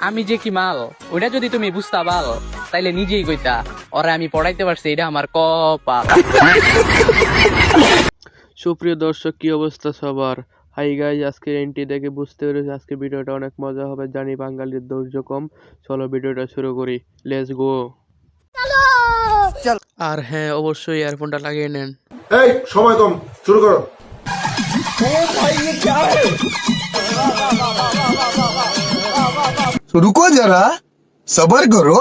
আমি যে কি মাল ওটা যদি তুমি বুঝতা পাল তাইলে নিজেই কইতা ওরা আমি পড়াইতে পারছি, এটা আমার কপাল। সুপ্রিয় দর্শক, কি অবস্থা সবার? হাই গাইজ, আজকে এন্ট্রি দেখে বুঝতে পেরেছি আজকে ভিডিওটা অনেক মজা হবে। জানি বাঙালির ধৈর্য কম, চলো ভিডিওটা শুরু করি, লেটস গো। আর হ্যাঁ, অবশ্যই ইয়ারফোনটা লাগিয়ে নেন। এই সময় কম, শুরু করো। रुको जरा सबर करो।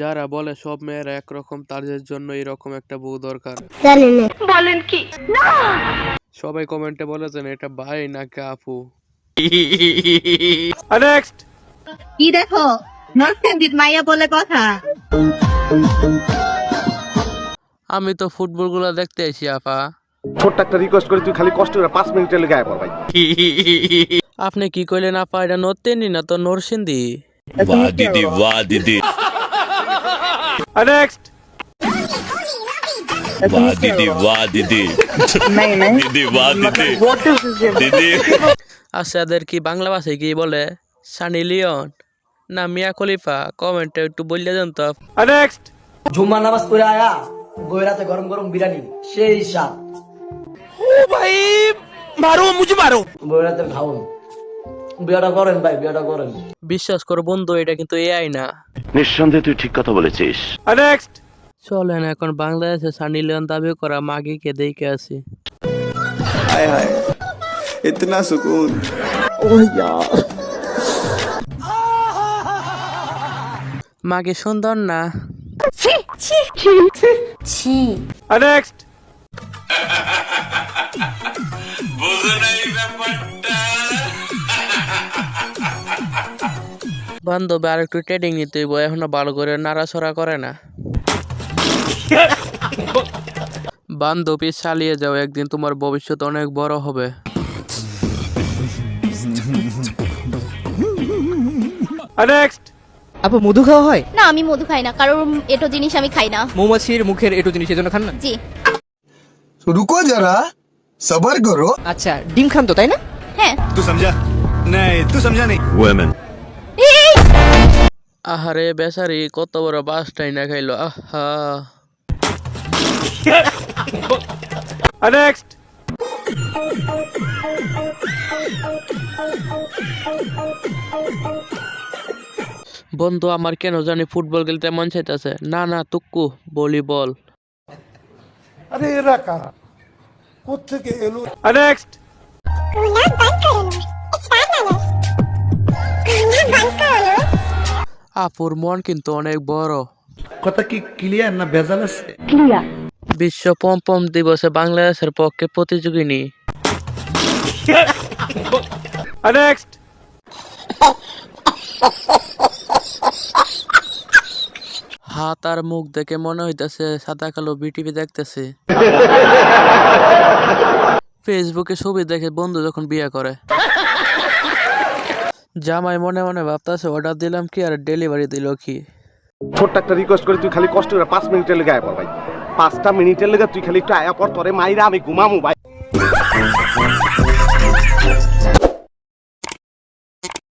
যারা বলে সব মেয়েরা একরকম, তাদের জন্য এরকম একটা বউ দরকার। বলেন কি? সবাই কমেন্টে বলেছেন এটা ভাই নাকি আপু। কি দেখো নরসিংদীর মাইয়া বলে কথা। আমি তো ফুটবল গুলা দেখতে আইছি আপা। ছোট্ট একটা রিকোয়েস্ট করি, তুই খালি কষ্ট করে 5 মিনিটের লেগে আয় পর ভাই। আপনি কি কইলেন আপা? এটা নর্তেনি না তো নরসিংদী। वाह दीदी वाह दीदी वाह दीदी वाह दीदी दीदी वाह दीदी दीदी আচ্ছা, এদের কি বাংলা ভাষায় কি বলে? সানি লিওন না মিয়া খলিফা? কমেন্টে একটু বললে দেন তো। জুম্মার নামাজ পড়ে আয়া গয়রাতে গরম গরম বিরিয়ানি সেই স্বাদ। ও ভাই মারো মুঝে মারো। গয়রাতে খাওন, বিয়াটা করেন ভাই, বিয়াটা করেন। বিশ্বাস করো বন্ধু, এটা কিন্তু এআই না। নিঃসন্দেহে তুই ঠিক কথা বলেছিস। চলেন এখন বাংলাদেশে সানি লিওন দাবি করা মাগিকে দেখে আসি। हाय हाय इतना सुकून। মাগে সুন্দর না? বান্ধবী আর একটু ট্রেডিং নিতে হইব, এখনো ভালো করে নাড়াচড়া করে না। বান্ধবী চালিয়ে যাও, একদিন তোমার ভবিষ্যৎ অনেক বড় হবে। আপু মধু খাওয়া হয়? না আমি মধু খাই না, কারণ এটো জিনিস আমি খাই না। মৌমাছির মুখের এটু জিনিস এজন্য খান না? জি। रुको जरा सबर करो। আচ্ছা, ডিম খান তো, তাই না? হ্যাঁ। तू समझा? नहीं तू समझा नहीं। women আহারে বেচারি, কত বড় বাসটাই না খাইলো। আহা, বন্ধু আমার কেন জানি ফুটবল খেলতে মন চাইতেছে। না না তুক্কু, ভলিবল। আরে এরা কারা, কোত্থেকে এলো? আপুর মন কিন্তু অনেক বড়। কথা কি ক্লিয়ার না ভেজাল আছে? বিশ্ব পম্পম দিবসে বাংলাদেশের পক্ষে প্রতিযোগিনী। হাত আর মুখ দেখে মনে হইতেছে সাদা কালো বিটিভি দেখতেছে। ফেসবুকে ছবি দেখে বন্ধু যখন বিয়ে করে। জামাই মনে মনে ভাবতেছে অর্ডার দিলাম কি আর ডেলিভারি দিল কি। ছোট্ট একটা রিকোয়েস্ট করি, তুই খালি কষ্ট করে 5 মিনিটের লেগে আয় পর ভাই। 5টা মিনিটের লেগে তুই খালি একটু আয়া পর, তোরে মাইরা আমি ঘুমামু ভাই।